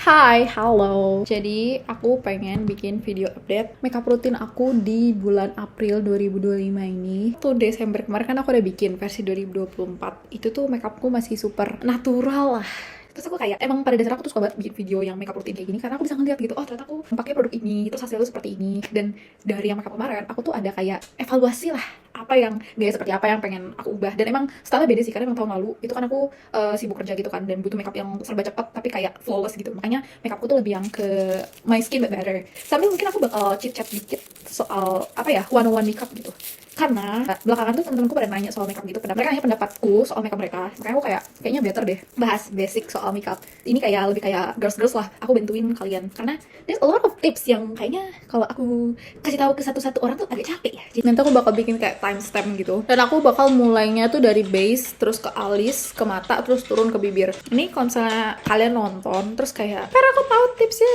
Hai, halo. Jadi aku pengen bikin video update makeup rutin aku di bulan April 2025 ini. Tuh Desember kemarin kan aku udah bikin versi 2024. Itu tuh makeupku masih super natural lah. Terus aku kayak, emang pada dasarnya aku tuh suka banget bikin video yang makeup rutin kayak gini karena aku bisa ngeliat gitu, oh ternyata aku pakai produk ini, terus hasilnya seperti ini. Dan dari yang makeup kemarin, aku tuh ada kayak evaluasi lah, apa yang gaya seperti apa yang pengen aku ubah. Dan emang stylenya beda sih, karena emang tahun lalu itu kan aku sibuk kerja gitu kan, dan butuh makeup yang serba cepat tapi kayak flawless gitu. Makanya makeupku tuh lebih yang ke my skin but better. Sambil mungkin aku bakal chit chat dikit soal apa ya, one-on-one makeup gitu. Karena belakangan tuh temen-temenku pada nanya soal makeup gitu, mereka nanya pendapatku soal makeup mereka. Makanya aku kayak, kayaknya better deh bahas basic soal makeup. Ini kayak lebih kayak girls lah, aku bantuin kalian. Karena there's a lot of tips yang kayaknya kalau aku kasih tahu ke satu-satu orang tuh agak capek ya. Jadi nanti aku bakal bikin kayak timestamp gitu. Dan aku bakal mulainya tuh dari base, terus ke alis, ke mata, terus turun ke bibir. Ini kalau misalnya kalian nonton, terus kayak, "Per, aku tahu tipsnya,"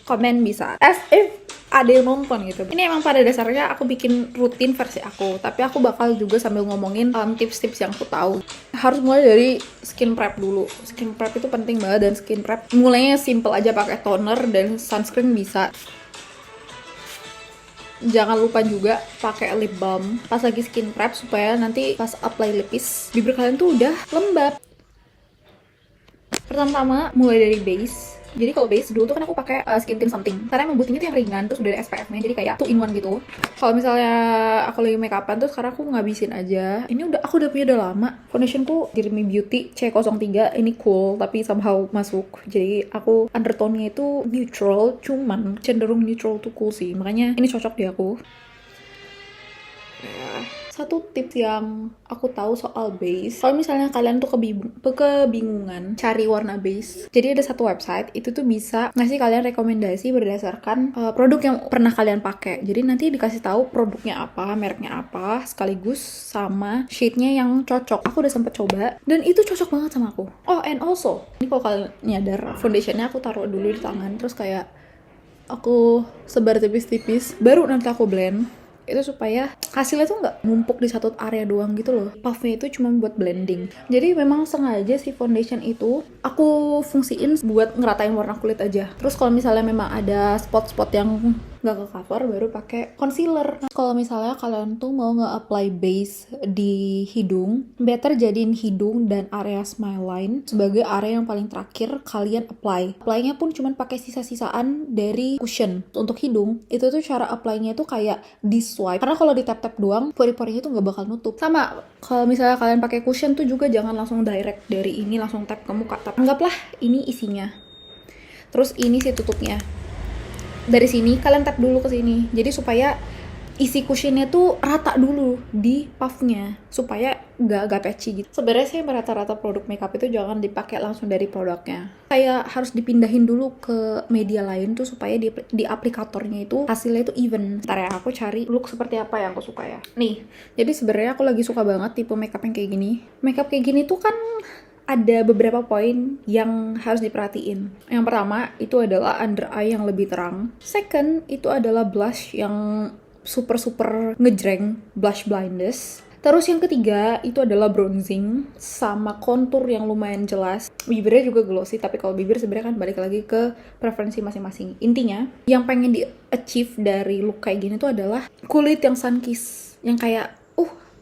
komen bisa. As if ada yang nonton gitu. Ini emang pada dasarnya aku bikin rutin versi aku, tapi aku bakal juga sambil ngomongin tips-tips yang aku tahu. Harus mulai dari skin prep dulu. Skin prep itu penting banget, dan skin prep mulainya simple aja, pakai toner dan sunscreen bisa. Jangan lupa juga pakai lip balm pas lagi skin prep supaya nanti pas apply lipis bibir kalian tuh udah lembab. Pertama-tama mulai dari base. Jadi kalau base dulu tuh kan aku pakai skin tint something karena emang butuhnya tuh yang ringan, terus udah ada SPF-nya, jadi kayak 2 in 1 gitu. Kalau misalnya aku lagi make upan tuh sekarang aku ngabisin aja. Ini aku udah punya udah lama. Foundationku Dirmi Beauty C03, ini cool tapi somehow masuk. Jadi aku undertone-nya itu neutral, cuman cenderung neutral tuh cool sih. Makanya ini cocok di aku. Satu tips yang aku tahu soal base, kalau misalnya kalian tuh kebingungan cari warna base, jadi ada satu website itu tuh bisa ngasih kalian rekomendasi berdasarkan produk yang pernah kalian pakai. Jadi nanti dikasih tahu produknya apa, mereknya apa, sekaligus sama shade-nya yang cocok. Aku udah sempet coba dan itu cocok banget sama aku. Oh, and also ini kalau kalian nyadar, foundationnya aku taruh dulu di tangan, terus kayak aku sebar tipis-tipis, baru nanti aku blend. Itu supaya hasilnya tuh nggak numpuk di satu area doang gitu loh. Puffnya itu cuma buat blending. Jadi memang sengaja si foundation itu aku fungsiin buat ngeratain warna kulit aja. Terus kalau misalnya memang ada spot-spot yang nggak ke cover, baru pakai concealer. Kalau misalnya kalian tuh mau nge-apply base di hidung, better jadiin hidung dan area smile line sebagai area yang paling terakhir kalian apply. Apply-nya pun cuma pakai sisa-sisaan dari cushion. Untuk hidung, itu tuh cara apply-nya tuh kayak di swipe. Karena kalau di tap-tap doang, pori-porinya tuh nggak bakal nutup. Sama, kalau misalnya kalian pakai cushion tuh juga jangan langsung direct dari ini langsung tap ke muka. Anggaplah ini isinya. Terus ini sih tutupnya. Dari sini kalian tap dulu ke sini, jadi supaya isi cushionnya tuh rata dulu di puffnya supaya gak patchy gitu. Sebenarnya sih rata-rata produk makeup itu jangan dipakai langsung dari produknya, kayak harus dipindahin dulu ke media lain tuh supaya di aplikatornya itu hasilnya itu even. Ntar ya aku cari look seperti apa yang aku suka ya. Nih, jadi sebenarnya aku lagi suka banget tipe makeup yang kayak gini. Makeup kayak gini tuh kan ada beberapa poin yang harus diperhatiin. Yang pertama itu adalah under eye yang lebih terang. Second itu adalah blush yang super ngejreng, blush blindness. Terus yang ketiga itu adalah bronzing sama kontur yang lumayan jelas. Bibirnya juga glossy, tapi kalau bibir sebenarnya kan balik lagi ke preferensi masing-masing. Intinya yang pengen di achieve dari look kayak gini tuh adalah kulit yang sun kiss, yang kayak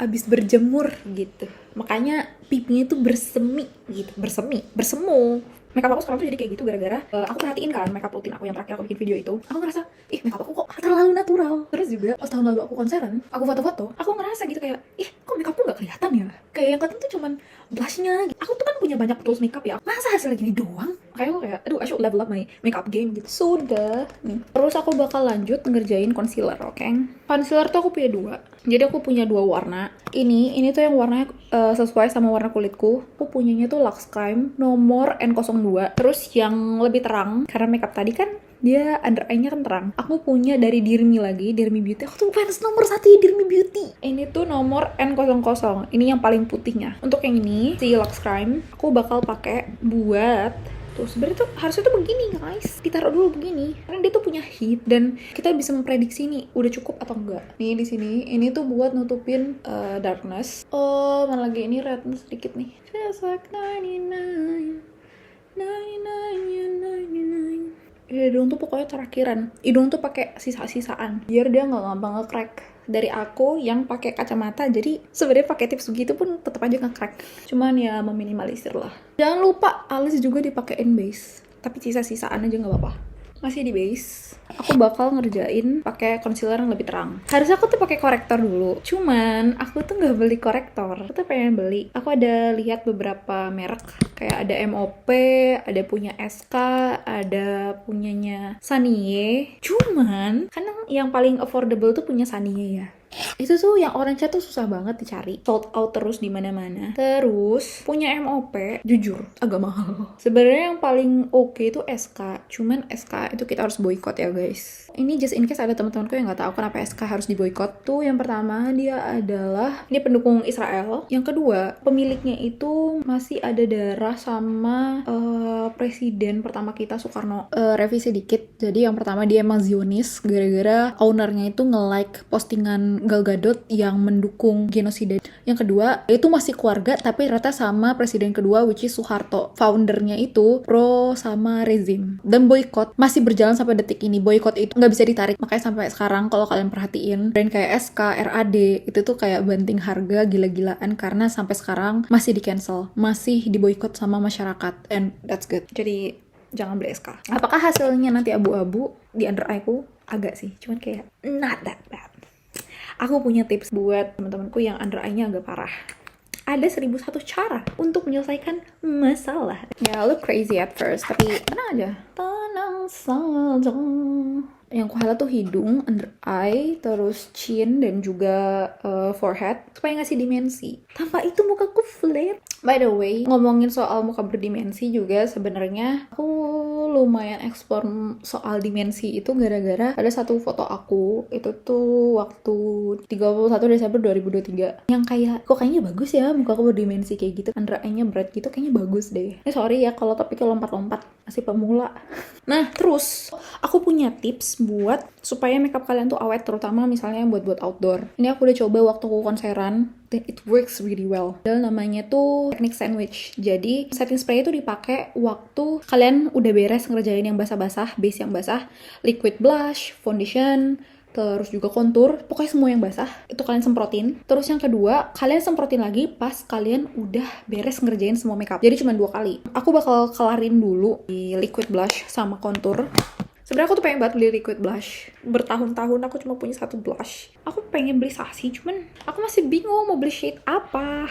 abis berjemur gitu. Makanya pipinya tuh bersemi gitu, bersemu. Makeup aku sekarang tuh jadi kayak gitu gara-gara aku perhatiin kan makeup rutin aku yang terakhir aku bikin video itu. Aku ngerasa, makeup aku kok terlalu natural. Terus juga pas tahun lalu aku konseran, aku foto-foto, aku ngerasa gitu kayak, kok makeupku gak kelihatan ya? Kayak yang kelihatan tuh cuman blushnya. Aku tuh kan punya banyak tools makeup ya. Masa hasilnya gini doang? Kayak aku kayak, aduh, I should level up my makeup game gitu. Sudah. Nih. Terus aku bakal lanjut ngerjain concealer, oke? Concealer tuh aku punya 2. Jadi aku punya 2 warna. Ini tuh yang warnanya sesuai sama warna kulitku. Aku punyanya tuh Luxe Crime nomor N02. Terus yang lebih terang, karena makeup tadi kan dia under eye-nya kan terang. Aku punya dari Dirmi lagi, Dirmi Beauty. Aku tuh fans nomor 1 Dirmi Beauty. Ini tuh nomor N00. Ini yang paling putihnya. Untuk yang ini, si Luxe Crime, aku bakal pakai buat tuh. Sebenarnya tuh harusnya tuh begini guys, ditaruh dulu begini karena dia tuh punya heat dan kita bisa memprediksi nih udah cukup atau enggak. Nih di sini ini tuh buat nutupin darkness. Mana lagi ini redness sedikit nih. Feels like 99 hidung tuh pokoknya terakhiran. Hidung tuh pakai sisa-sisaan biar dia nggak gampang nge-crack. Dari aku yang pakai kacamata, jadi sebenarnya pakai tips begitu pun tetap aja nge-crack. Cuman ya meminimalisir lah. Jangan lupa alis juga dipakein base, tapi sisa-sisaan aja nggak apa-apa. Masih di base, aku bakal ngerjain pakai concealer yang lebih terang. Harusnya aku tuh pakai korektor dulu, cuman aku tuh nggak beli korektor. Aku tuh pengen beli. Aku ada lihat beberapa merek, kayak ada MOP, ada punya SK, ada punyanya Sanie. Cuman kan yang paling affordable tuh punya Sanie ya. Itu tuh yang orange tuh susah banget dicari, sold out terus di mana-mana. Terus punya MOP jujur agak mahal. Sebenarnya yang paling oke itu SK, cuman SK itu kita harus boykot ya guys. Ini just in case ada teman-temanku yang nggak tahu kenapa SK harus diboykot. Tuh yang pertama dia adalah dia pendukung Israel. Yang kedua pemiliknya itu masih ada darah sama presiden pertama kita Soekarno. Revisi dikit. Jadi yang pertama dia emang Zionis gara-gara ownernya itu nge-like postingan Gal Gadot yang mendukung genosida. Yang kedua itu masih keluarga tapi ternyata sama presiden kedua which is Soeharto. Foundernya itu pro sama rezim. Dan boykot masih berjalan sampai detik ini. Boykot itu nggak bisa ditarik, makanya sampai sekarang kalau kalian perhatiin brand kayak SK, RAD itu tuh kayak banting harga gila-gilaan karena sampai sekarang masih di cancel, masih diboykot sama masyarakat, and that's good. Jadi jangan beli SK. Apakah hasilnya nanti abu-abu di under eye ku? Agak sih, cuman kayak not that bad. Aku punya tips buat teman-temanku yang under eye-nya agak parah. Ada 1001 cara untuk menyelesaikan masalah. Ya, look crazy at first, tapi tenang aja. Tenang saja. Yang ku highlight tuh hidung, under eye, terus chin, dan juga forehead supaya ngasih dimensi. Tanpa itu mukaku flat. By the way, ngomongin soal muka berdimensi juga sebenarnya aku lumayan explore soal dimensi itu gara-gara ada satu foto aku itu tuh waktu 31 Desember 2023 yang kayak kok kayaknya bagus ya muka aku berdimensi kayak gitu, under eye-nya bright gitu, kayaknya bagus deh. Sorry ya kalau topiknya lompat-lompat, masih pemula. Nah terus aku punya tips buat supaya makeup kalian tuh awet, terutama misalnya buat outdoor. Ini aku udah coba waktu aku konseran dan it works really well. Dan namanya tuh teknik sandwich. Jadi setting spray itu dipakai waktu kalian udah beres ngerjain yang basah-basah, base yang basah, liquid blush, foundation, terus juga contour, pokoknya semua yang basah itu kalian semprotin. Terus yang kedua kalian semprotin lagi pas kalian udah beres ngerjain semua makeup. Jadi cuma 2 kali. Aku bakal kelarin dulu di liquid blush sama contour. Sebenarnya aku tuh pengen banget beli liquid blush. Bertahun-tahun aku cuma punya 1 blush. Aku pengen beli Sassy, cuman aku masih bingung mau beli shade apa.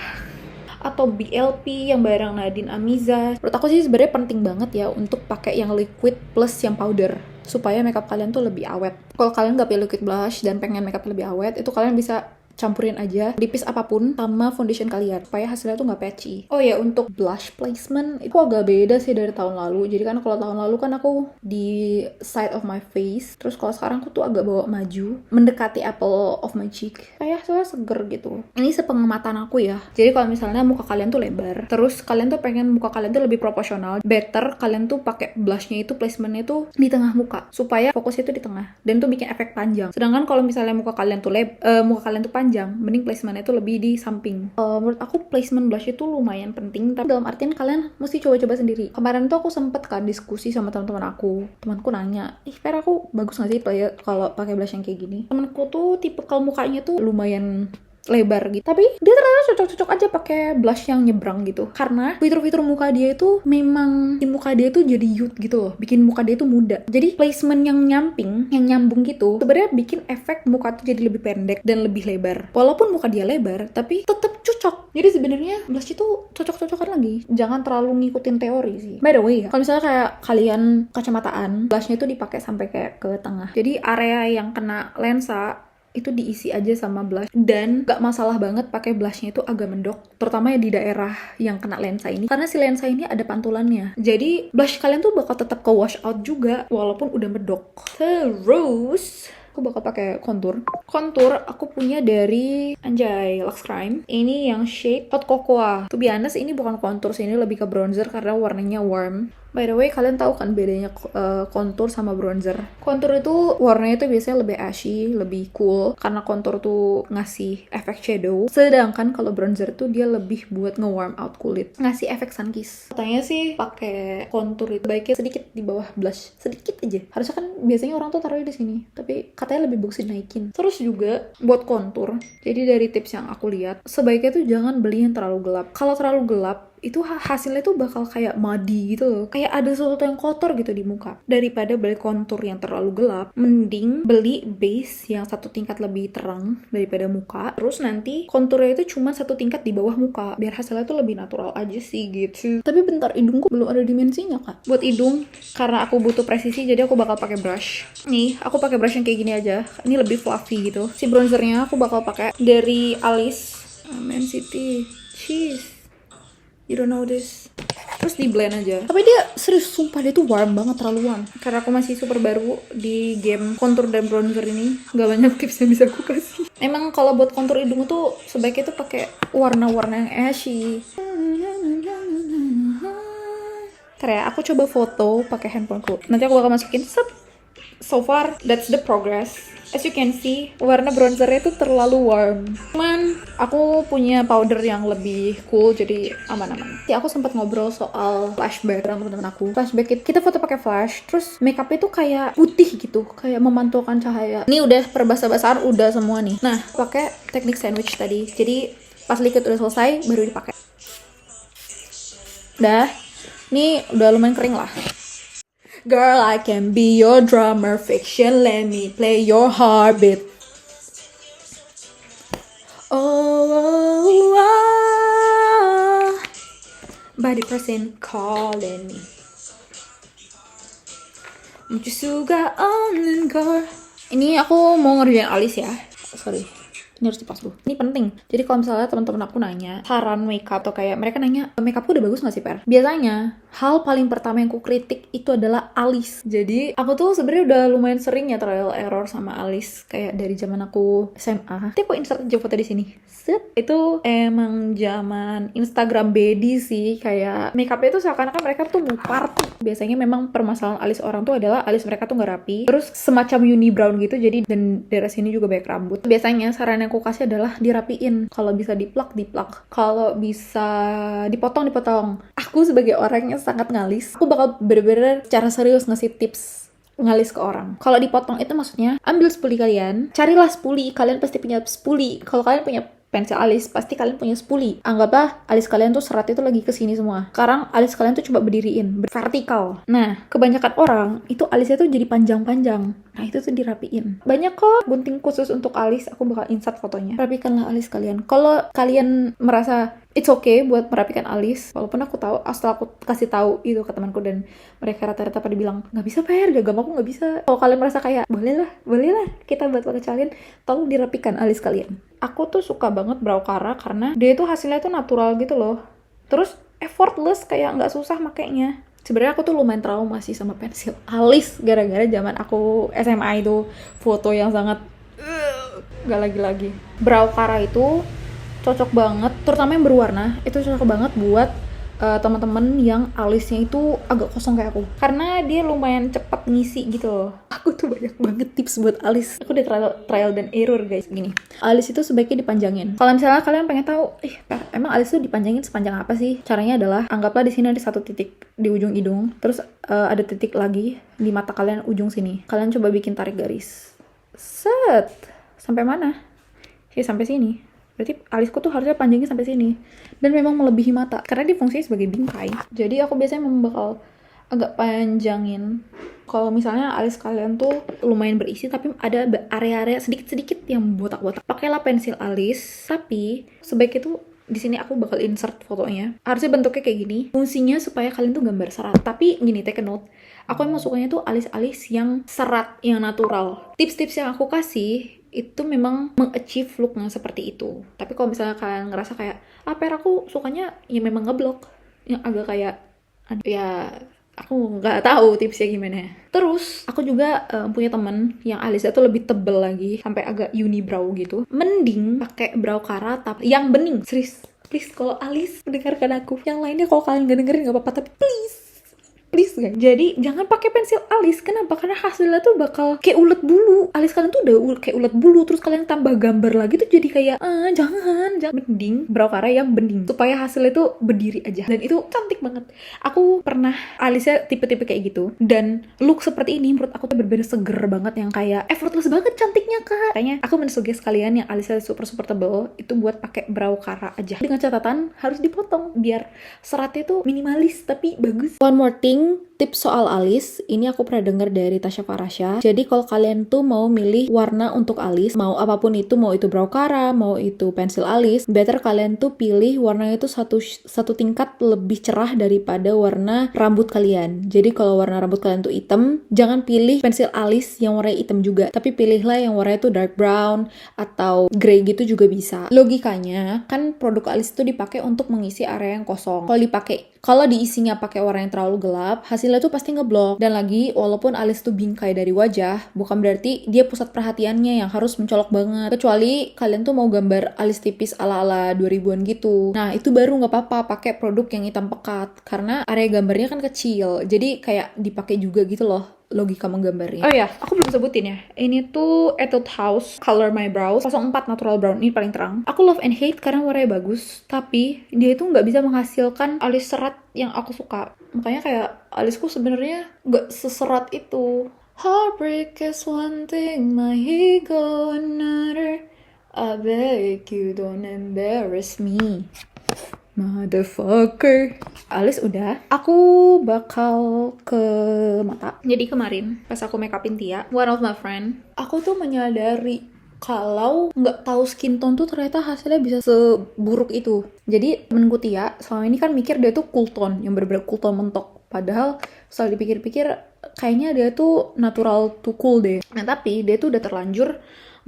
Atau BLP yang bareng Nadine Amiza. Menurut aku sih sebenarnya penting banget ya untuk pakai yang liquid plus yang powder supaya makeup kalian tuh lebih awet. Kalau kalian nggak pilih liquid blush dan pengen makeup lebih awet, itu kalian bisa campurin aja tipis apapun sama foundation kalian supaya hasilnya tuh nggak patchy. Oh ya, untuk blush placement itu agak beda sih dari tahun lalu. Jadi kan kalau tahun lalu kan aku di side of my face, terus kalau sekarang aku tuh agak bawa maju mendekati apple of my cheek, kayak hasilnya seger gitu. Ini sepengamatan aku ya. Jadi kalau misalnya muka kalian tuh lebar, terus kalian tuh pengen muka kalian tuh lebih proporsional, better kalian tuh pakai blushnya itu placementnya tuh di tengah muka supaya fokusnya tuh di tengah dan tuh bikin efek panjang. Sedangkan kalau misalnya muka kalian tuh panjang, mending placementnya itu lebih di samping. Menurut aku placement blush itu lumayan penting, tapi dalam artian kalian mesti coba-coba sendiri. Kemarin tuh aku sempet kan diskusi sama teman-teman aku. Temanku nanya, Per aku bagus nggak sih kalau pakai blush yang kayak gini? Temanku tuh tipe kalau mukanya tuh lumayan lebar gitu, tapi dia ternyata cocok-cocok aja pakai blush yang nyebrang gitu, karena fitur-fitur muka dia itu memang bikin muka dia tuh jadi youth gitu loh, bikin muka dia tuh muda. Jadi placement yang nyamping, yang nyambung gitu sebenarnya bikin efek muka tuh jadi lebih pendek dan lebih lebar. Walaupun muka dia lebar tapi tetap cocok. Jadi sebenarnya blush itu cocok-cocokan lagi, jangan terlalu ngikutin teori sih. By the way ya, kalau misalnya kayak kalian kacamataan, blushnya itu dipakai sampai kayak ke tengah, jadi area yang kena lensa itu diisi aja sama blush, dan gak masalah banget pakai blushnya itu agak mendok, terutama ya di daerah yang kena lensa ini, karena si lensa ini ada pantulannya, jadi blush kalian tuh bakal tetap ke wash out juga walaupun udah mendok. Terus aku bakal pakai contour aku punya dari Anjay Luxe Crime. Ini yang shade Hot Cocoa. To be honest, ini bukan contour sih, ini lebih ke bronzer karena warnanya warm. By the way, kalian tahu kan bedanya contour sama bronzer? Contour itu warnanya itu biasanya lebih ashy, lebih cool karena contour tuh ngasih efek shadow. Sedangkan kalau bronzer tuh dia lebih buat nge-warm out kulit, ngasih efek sun kiss. Katanya sih pakai contour itu baiknya sedikit di bawah blush, sedikit aja. Harusnya kan biasanya orang tuh taruhnya di sini, tapi katanya lebih bagus dinaikin. Terus juga buat contour. Jadi dari tips yang aku lihat, sebaiknya tuh jangan beli yang terlalu gelap. Kalau terlalu gelap itu hasilnya tuh bakal kayak muddy gitu loh, kayak ada sesuatu yang kotor gitu di muka. Daripada beli kontur yang terlalu gelap, mending beli base yang satu tingkat lebih terang daripada muka, terus nanti konturnya itu cuma satu tingkat di bawah muka, biar hasilnya tuh lebih natural aja sih gitu. Tapi bentar, hidungku belum ada dimensinya kak. Buat hidung, karena aku butuh presisi, jadi aku bakal pakai brush. Nih, aku pakai brush yang kayak gini aja, ini lebih fluffy gitu. Si bronzernya aku bakal pakai dari Alice Man City Cheese. You don't know this. Terus di blend aja. Tapi dia serius, sumpah dia tuh warm banget, terlaluan. Karena aku masih super baru di game contour dan bronzer ini, gak banyak tips yang bisa aku kasih. Emang kalau buat contour hidung tuh sebaiknya tuh pakai warna-warna yang ashy. Ntar ya, aku coba foto pakai handphoneku. Nanti aku bakal masukin. So far, that's the progress. As you can see, warna bronzernya itu terlalu warm. Cuman, aku punya powder yang lebih cool, jadi aman-aman. Aku sempat ngobrol soal flashback sama teman-teman aku. Flashback kita foto pakai flash, terus makeupnya tuh kayak putih gitu, kayak memantulkan cahaya. Ini udah perbahasa-bahasaan udah semua nih. Nah, pakai teknik sandwich tadi. Jadi, pas liquid udah selesai, baru dipakai. Dah, ini udah lumayan kering lah. Girl, I can be your drummer, fiction, let me play your heartbeat. Body person calling me. Muncul juga on girl. Ini aku mau ngerjain alis ya. Sorry. Ini harus dipas dulu. Ini penting. Jadi kalau misalnya teman-teman aku nanya saran makeup atau kayak mereka nanya makeupku udah bagus nggak sih Per? Biasanya hal paling pertama yang aku kritik itu adalah alis. Jadi aku tuh sebenarnya udah lumayan sering ya trial error sama alis kayak dari zaman aku SMA. Nanti aku insert aja foto di sini. Set. Itu emang zaman Instagram baby sih, kayak makeupnya tuh seakan-akan mereka tuh mau party. Biasanya memang permasalahan alis orang tuh adalah alis mereka tuh nggak rapi. Terus semacam unibrow gitu. Jadi dan daerah sini juga banyak rambut. Biasanya saran yang aku kasih adalah dirapiin. Kalau bisa diplak. Kalau bisa dipotong. Aku sebagai orang yang sangat ngalis, aku bakal bener-bener secara serius ngasih tips ngalis ke orang. Kalau dipotong itu maksudnya ambil spuli kalian, carilah spuli, kalian pasti punya spuli. Kalau kalian punya pensil alis, pasti kalian punya spuli. Anggaplah alis kalian tuh serat itu lagi ke sini semua. Sekarang alis kalian tuh coba berdiriin, vertikal. Nah, kebanyakan orang itu alisnya tuh jadi panjang-panjang. Nah, itu tuh dirapiin. Banyak kok gunting khusus untuk alis, aku bakal insert fotonya. Rapikanlah alis kalian. Kalau kalian merasa it's okay buat merapikan alis, walaupun aku tahu, setelah aku kasih tahu itu ke temanku dan mereka rata-rata pada bilang, nggak bisa Per, gagam aku nggak bisa. Kalau kalian merasa kayak, boleh lah, kita buat kalian, tolong dirapikan alis kalian. Aku tuh suka banget brow Cara karena dia tuh hasilnya tuh natural gitu loh. Terus effortless, kayak nggak susah makainya. Sebenarnya aku tuh lumayan trauma sih sama pensil alis gara-gara zaman aku SMA itu foto yang sangat gak lagi-lagi. Brow Cara itu cocok banget, terutama yang berwarna, itu cocok banget buat teman-teman yang alisnya itu agak kosong kayak aku, karena dia lumayan cepat ngisi gitu loh. Aku tuh banyak banget tips buat alis. Aku udah trial dan error guys. Gini, alis itu sebaiknya dipanjangin. Kalau misalnya kalian pengen tahu, emang alis itu dipanjangin sepanjang apa sih? Caranya adalah, anggaplah di sini ada satu titik di ujung hidung, terus ada titik lagi di mata kalian ujung sini. Kalian coba bikin tarik garis. Set. Sampai mana? Ya sampai sini. Berarti alisku tuh harusnya panjangnya sampai sini. Dan memang melebihi mata, karena dia fungsinya sebagai bingkai. Jadi aku biasanya memang bakal agak panjangin. Kalau misalnya alis kalian tuh lumayan berisi, tapi ada area-area sedikit-sedikit yang botak-botak, pakailah pensil alis. Tapi sebaiknya tuh di sini aku bakal insert fotonya. Harusnya bentuknya kayak gini. Fungsinya supaya kalian tuh gambar serat. Tapi gini, take a note. Aku emang sukanya tuh alis-alis yang serat, yang natural. Tips-tips yang aku kasih itu memang meng-achieve looknya seperti itu. Tapi kalau misalnya kalian ngerasa kayak, Per aku sukanya ya memang ngeblok, yang agak kayak, ya aku nggak tahu tipsnya gimana. Terus aku juga punya temen yang alisnya tuh lebih tebel lagi, sampai agak unibrow gitu. Mending pakai brow Cara tapi yang bening. Serius, please, kalau alis mendengarkan aku. Yang lainnya kalau kalian nggak dengerin nggak apa-apa, tapi please please guys. Jadi jangan pakai pensil alis. Kenapa? Karena hasilnya tuh bakal kayak ulet bulu. Alis kalian tuh udah kayak ulet bulu, terus kalian tambah gambar lagi tuh jadi kayak jangan mending brow cara yang bening supaya hasilnya tuh berdiri aja, dan itu cantik banget. Aku pernah alisnya tipe-tipe kayak gitu, dan look seperti ini menurut aku tuh bener-bener seger banget, yang kayak effortless banget cantiknya kak. Kayaknya aku mensuggest kalian yang alisnya super tebel itu buat pakai brow cara aja, dengan catatan harus dipotong biar seratnya tuh minimalis tapi bagus. One more thing, tips soal alis, ini aku pernah dengar dari Tasya Farasya. Jadi kalau kalian tuh mau milih warna untuk alis, mau apapun itu, mau itu brow cara, mau itu pensil alis, better kalian tuh pilih warnanya itu satu tingkat lebih cerah daripada warna rambut kalian. Jadi kalau warna rambut kalian tuh hitam, jangan pilih pensil alis yang warnanya hitam juga, tapi pilihlah yang warnanya tuh dark brown atau grey gitu juga bisa. Logikanya kan produk alis itu dipakai untuk mengisi area yang kosong. Kalau diisinya pakai warna yang terlalu gelap, hasilnya tuh pasti ngeblok. Dan lagi, walaupun alis tuh bingkai dari wajah, bukan berarti dia pusat perhatiannya yang harus mencolok banget. Kecuali kalian tuh mau gambar alis tipis ala-ala 2000-an gitu. Nah, itu baru nggak apa-apa pakai produk yang hitam pekat. Karena area gambarnya kan kecil. Jadi kayak dipakai juga gitu loh logika menggambarnya. Oh ya, aku belum sebutin ya. Ini tuh Etude House Color My Brows 04 Natural Brown. Ini paling terang. Aku love and hate karena warnanya bagus, tapi dia itu nggak bisa menghasilkan alis serat yang aku suka. Makanya kayak alisku sebenarnya nggak seserat itu. Heartbreak is one thing, my ego another. I beg you don't embarrass me, motherfucker. Alis udah. Aku bakal ke mata. Jadi kemarin pas aku make upin Tia, one of my friend, aku tuh menyadari kalau nggak tahu skin tone tuh ternyata hasilnya bisa seburuk itu. Jadi temenku Tia selama ini kan mikir dia tuh cool tone, yang bener-bener cool tone mentok. Padahal setelah dipikir-pikir kayaknya dia tuh natural to cool deh. Nah tapi dia tuh udah terlanjur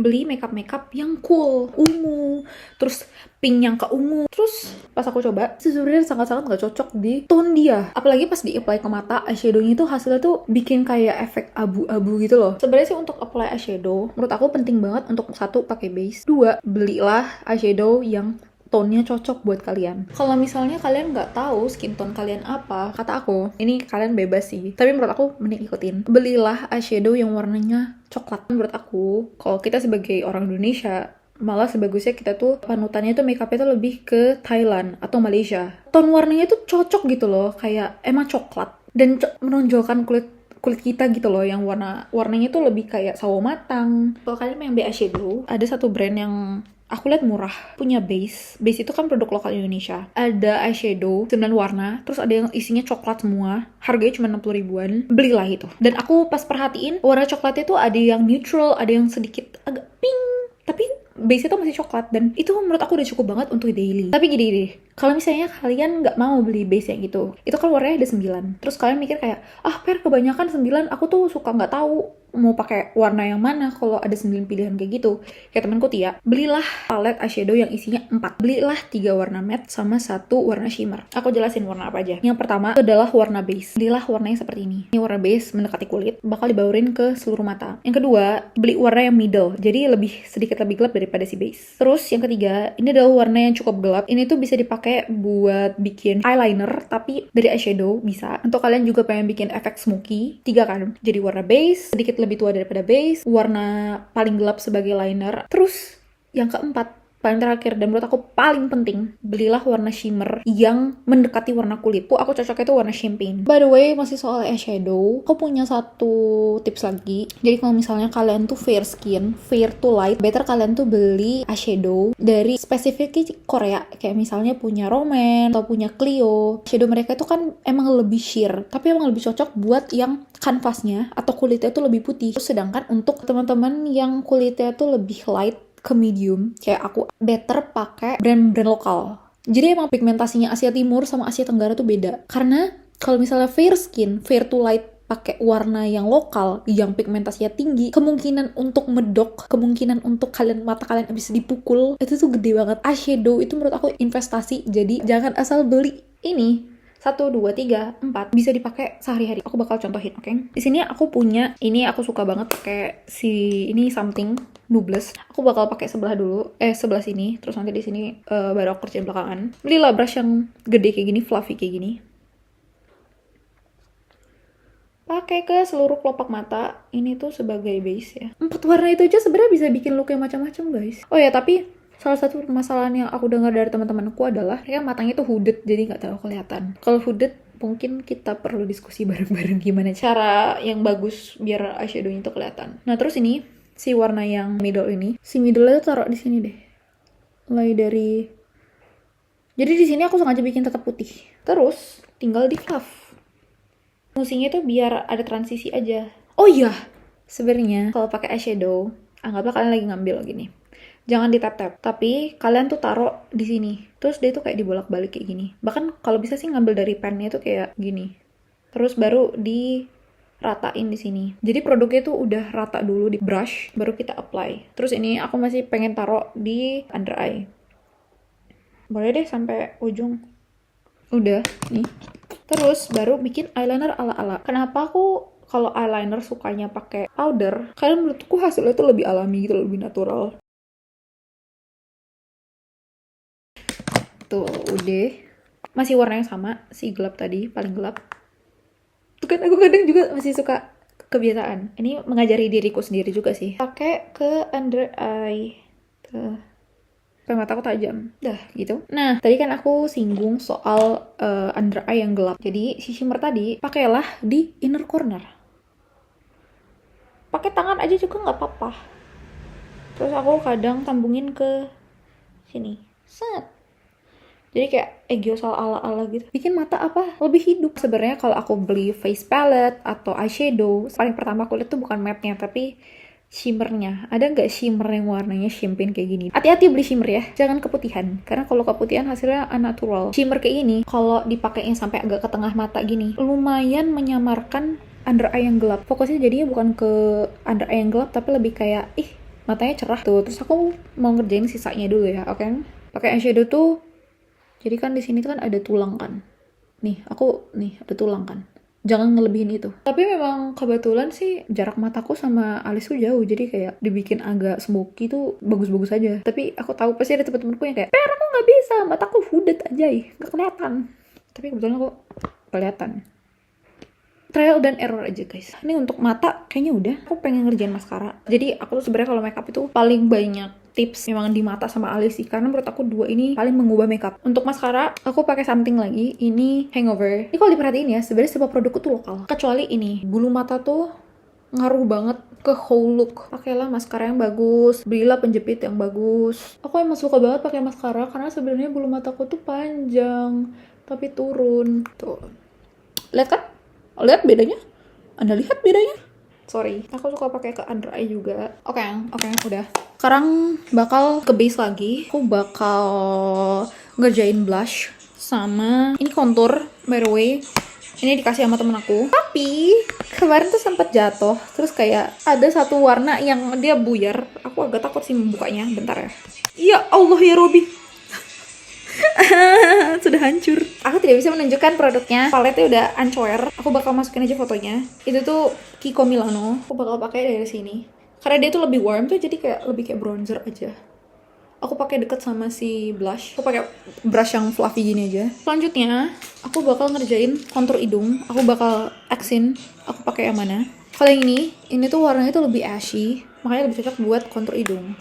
beli makeup yang cool, ungu, terus pink yang ke ungu. Terus pas aku coba, sebenarnya sangat-sangat nggak cocok di tone dia. Apalagi pas di-apply ke mata, eyeshadownya tuh hasilnya tuh bikin kayak efek abu-abu gitu loh. Sebenarnya sih untuk apply eyeshadow, menurut aku penting banget untuk satu pakai base, dua belilah eyeshadow yang tone-nya cocok buat kalian. Kalau misalnya kalian nggak tahu skin tone kalian apa, kata aku, ini kalian bebas sih. Tapi menurut aku mending ikutin. Belilah eyeshadow yang warnanya coklat. Menurut aku, kalau kita sebagai orang Indonesia, malah sebagusnya kita tuh panutannya tuh makeupnya tuh lebih ke Thailand atau Malaysia. Tone warnanya tuh cocok gitu loh, kayak emang coklat dan menonjolkan kulit kita gitu loh, yang warnanya tuh lebih kayak sawo matang. Kalau kalian main eyeshadow, ada satu brand yang aku lihat murah, punya base itu kan produk lokal Indonesia. Ada eyeshadow 9 warna, terus ada yang isinya coklat semua, harganya cuma 60 ribuan. Belilah itu. Dan aku pas perhatiin, warna coklatnya tuh ada yang neutral, ada yang sedikit agak pink, tapi base itu masih coklat, dan itu menurut aku udah cukup banget untuk daily. Tapi gini deh, kalau misalnya kalian nggak mau beli base yang gitu, itu kan warnanya ada 9, terus kalian mikir kayak, per kebanyakan 9, aku tuh suka nggak tahu mau pakai warna yang mana kalau ada 9 pilihan kayak gitu. Kayak temanku Tia, belilah palette eyeshadow yang isinya 4. Belilah 3 warna matte sama 1 warna shimmer. Aku jelasin warna apa aja. Yang pertama adalah warna base. Belilah warnanya seperti ini. Ini warna base mendekati kulit, bakal dibaurin ke seluruh mata. Yang kedua, beli warna yang middle, jadi sedikit lebih gelap daripada si base. Terus yang ketiga, ini adalah warna yang cukup gelap. Ini tuh bisa dipakai buat bikin eyeliner, tapi dari eyeshadow bisa. Untuk kalian juga pengen bikin efek smoky, 3 kan. Jadi warna base, sedikit lebih tua daripada base, warna paling gelap sebagai liner. Terus yang keempat, paling terakhir dan menurut aku paling penting, belilah warna shimmer yang mendekati warna kulit. Aku cocoknya itu warna champagne. By the way, masih soal eyeshadow, aku punya satu tips lagi. Jadi kalau misalnya kalian tuh fair skin, fair to light, better kalian tuh beli eyeshadow dari spesifiknya Korea. Kayak misalnya punya Roman atau punya Clio. Shadow mereka itu kan emang lebih sheer, tapi emang lebih cocok buat yang kanvasnya atau kulitnya tuh lebih putih. Sedangkan untuk teman-teman yang kulitnya tuh lebih light ke medium, kayak aku, better pakai brand-brand lokal. Jadi emang pigmentasinya Asia Timur sama Asia Tenggara tuh beda. Karena kalau misalnya fair skin, fair to light, pakai warna yang lokal, yang pigmentasinya tinggi, kemungkinan untuk medok, kemungkinan untuk mata kalian habis dipukul, itu tuh gede banget. Eyeshadow itu menurut aku investasi, jadi jangan asal beli. Ini 1, 2, 3, 4 bisa dipakai sehari-hari. Aku bakal contohin, oke? Di sini aku punya, ini aku suka banget pakai ini something Nubles. Aku bakal pakai sebelah sini, terus nanti di sini baru aku kerjain belakangan. Belilah brush yang gede kayak gini, fluffy kayak gini. pakai ke seluruh kelopak mata. Ini tuh sebagai base ya. 4 warna itu aja sebenarnya bisa bikin look yang macam-macam guys. Oh ya, tapi salah satu permasalahan yang aku dengar dari teman-temanku adalah mereka matanya tuh hooded, jadi nggak terlalu kelihatan. Kalau hooded mungkin kita perlu diskusi bareng-bareng gimana cara yang bagus biar eyeshadownya itu kelihatan. Nah terus ini si warna yang middle ini, si middle itu taruh di sini deh. Mulai dari, jadi di sini aku sengaja bikin tetap putih. Terus tinggal di fluff. Fungsinya tuh biar ada transisi aja. Oh iya, sebenarnya kalau pakai eyeshadow, anggaplah kalian lagi ngambil gini. Jangan ditap-tap, tapi kalian tuh taruh di sini. Terus dia tuh kayak dibolak-balik kayak gini. Bahkan kalau bisa sih ngambil dari pennya tuh kayak gini. Terus baru diratain di sini. Jadi produknya tuh udah rata dulu di brush, baru kita apply. Terus ini aku masih pengen taruh di under eye. Boleh deh sampai ujung. Udah, nih. Terus baru bikin eyeliner ala-ala. Kenapa aku kalau eyeliner sukanya pakai powder? Karena menurutku hasilnya tuh lebih alami gitu, lebih natural. Tuh, udah. Masih warna yang sama, si gelap tadi, paling gelap. Tuh kan aku kadang juga masih suka kebiasaan. Ini mengajari diriku sendiri juga sih. Pakai ke under eye. Tuh. Supaya mataku tajam. Dah, gitu. Nah, tadi kan aku singgung soal under eye yang gelap. Jadi, si shimmer tadi pakailah di inner corner. Pakai tangan aja juga nggak apa-apa. Terus aku kadang tambungin ke sini. Set. Jadi kayak egosal ala-ala gitu. Bikin mata apa? Lebih hidup. Sebenarnya kalau aku beli face palette atau eyeshadow, paling pertama aku lihat tuh bukan matte-nya, tapi shimmernya. Ada nggak shimmer yang warnanya champagne kayak gini? Hati-hati beli shimmer ya, jangan keputihan. Karena kalau keputihan hasilnya unnatural. Shimmer kayak gini, kalau dipakainya sampai agak ke tengah mata gini, lumayan menyamarkan under eye yang gelap. Fokusnya jadinya bukan ke under eye yang gelap, tapi lebih kayak, matanya cerah tuh. Terus aku mau ngerjain sisanya dulu ya, oke? Pakai eyeshadow tuh, jadi kan di sini kan ada tulang kan. Nih, ada tulang kan. Jangan ngelebihin itu. Tapi memang kebetulan sih jarak mataku sama alisku jauh, jadi kayak dibikin agak smoky tuh bagus-bagus aja. Tapi aku tahu pasti ada temen-temenku yang kayak, aku nggak bisa, mataku hooded aja, nggak kelihatan. Tapi kebetulan aku kelihatan. Trial dan error aja guys. Ini untuk mata kayaknya udah. Aku pengen ngerjain maskara. Jadi aku tuh sebenarnya kalau makeup itu paling banyak tips memang di mata sama alis sih, karena menurut aku dua ini paling mengubah makeup. Untuk maskara aku pakai something lagi, ini Hangover. Ini kalau diperhatiin ya, sebenarnya semua produkku tuh lokal, kecuali ini bulu mata tuh ngaruh banget ke whole look. Pakailah maskara yang bagus, belilah penjepit yang bagus. Aku emang suka banget pakai maskara karena sebenarnya bulu mataku tuh panjang tapi turun tuh. Lihat kan? Lihat bedanya? Anda lihat bedanya? Sorry, aku suka pakai ke under eye juga. Oke, udah. Sekarang bakal ke base lagi. Aku bakal ngerjain blush sama ini contour, by the way. Ini dikasih sama temen aku. Tapi kemarin tuh sempat jatuh. Terus kayak ada satu warna yang dia buyar. Aku agak takut sih membukanya. Bentar ya. Ya Allah ya Robi. Sudah hancur. Aku tidak bisa menunjukkan produknya. Paletnya udah ancoer. Aku bakal masukin aja fotonya. Itu tuh Kiko Milano. Aku bakal pakai dari sini. Karena dia tuh lebih warm tuh, jadi kayak lebih kayak bronzer aja. Aku pakai deket sama si blush. Aku pakai brush yang fluffy gini aja. Selanjutnya, aku bakal ngerjain kontur hidung. Aku bakal aksin. Aku pakai yang mana? Kalau yang ini tuh warnanya tuh lebih ashy. Makanya lebih cocok buat kontur hidung.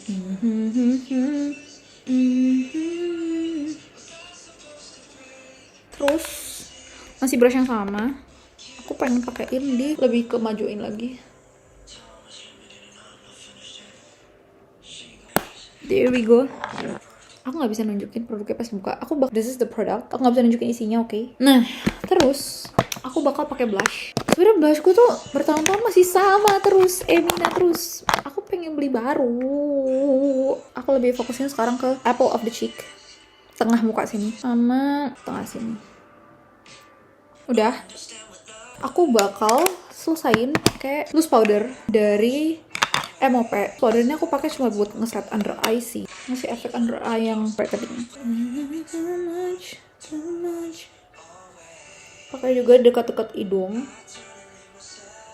Terus masih brush yang sama. Aku pengen pakein di lebih kemajuin lagi. There we go. Aku nggak bisa nunjukin produknya pas buka. This is the product. Aku nggak bisa nunjukin isinya, oke? Nah, terus aku bakal pakai blush. Sebenarnya blushku tuh bertahun-tahun masih sama terus, Emina terus. Aku pengen beli baru. Aku lebih fokusin sekarang ke apple of the cheek, tengah muka sini sama tengah sini. Udah. Aku bakal selesain pakai loose powder dari MOP. Powdernya aku pakai cuma buat ngeset under eye sih. Ngasih efek under eye yang kayak tadi. Pakai juga dekat-dekat hidung.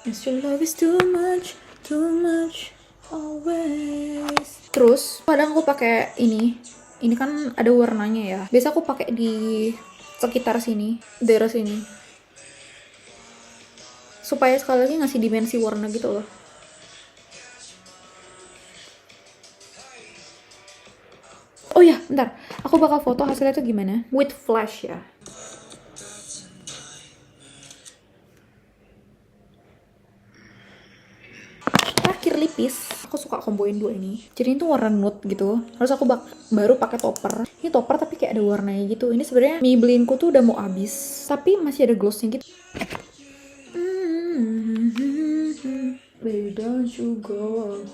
Your love is too much, always. Terus kadang aku pakai ini. Ini kan ada warnanya ya. Biasa aku pakai di sekitar sini, daerah sini. supaya sekali lagi ngasih dimensi warna gitu loh. Oh ya, bentar. Aku bakal foto hasilnya tuh gimana. With flash ya. Terakhir lipis. Aku suka komboin dua ini. Jadi ini tuh warna nude gitu. Terus aku baru pakai topper. Ini topper tapi kayak ada warnanya gitu. Ini sebenarnya Maybelline ku tuh udah mau habis. Tapi masih ada glossnya gitu. Baby don't you go.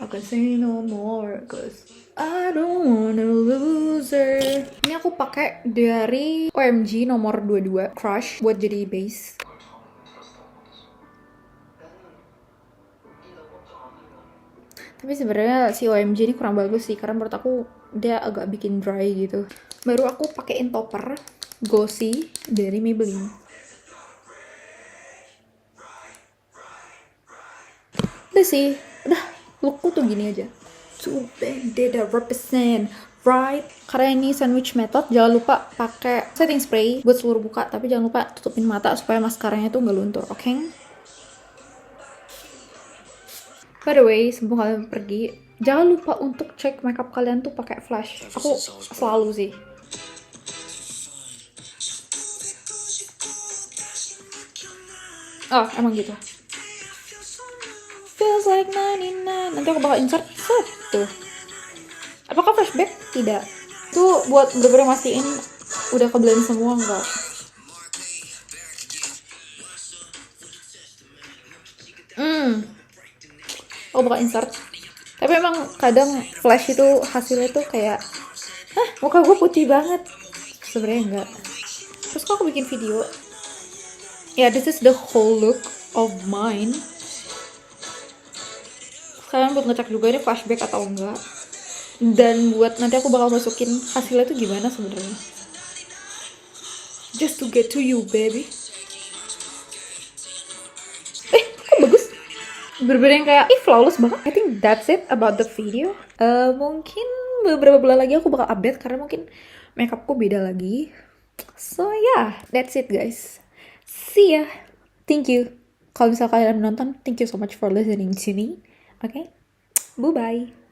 I can say no more cause I don't wanna lose her. Ini aku pakai dari OMG nomor 22 Crush buat jadi base. Tapi sebenarnya si OMG ini kurang bagus sih karena menurut aku dia agak bikin dry gitu. Baru aku pakein topper Glossy dari Maybelline. Udah sih, udah lookku tuh gini aja. Too bad represent right. Karena ini sandwich method, jangan lupa pakai setting spray buat seluruh muka, tapi jangan lupa tutupin mata supaya maskaranya tuh nggak luntur, oke? Okay? By the way, sebelum kalian pergi, jangan lupa untuk cek makeup kalian tuh pakai flash. Aku selalu sih. Oh, emang gitu. Feels like 99. Nanti aku bakal insert tuh. Apakah flashback? Tidak. Tuh buat bener-bener mastiin udah keblend semua enggak. Aku bakal insert. Tapi emang kadang flash itu hasilnya tuh kayak, hah, muka gue putih banget. Sebenarnya enggak. Terus kok aku bikin video. Ya, this is the whole look of mine. Kalian buat ngecek juga ini flashback atau enggak. Dan buat nanti aku bakal masukin hasilnya tuh gimana sebenarnya. Just to get to you, baby. Kok bagus? Bener-bener yang kayak, flawless banget. I think that's it about the video. Mungkin beberapa bulan lagi aku bakal update karena mungkin makeupku beda lagi. So yeah, that's it guys. See ya. Thank you. Kalau misalnya kalian menonton, thank you so much for listening to me. Okay? Bye-bye.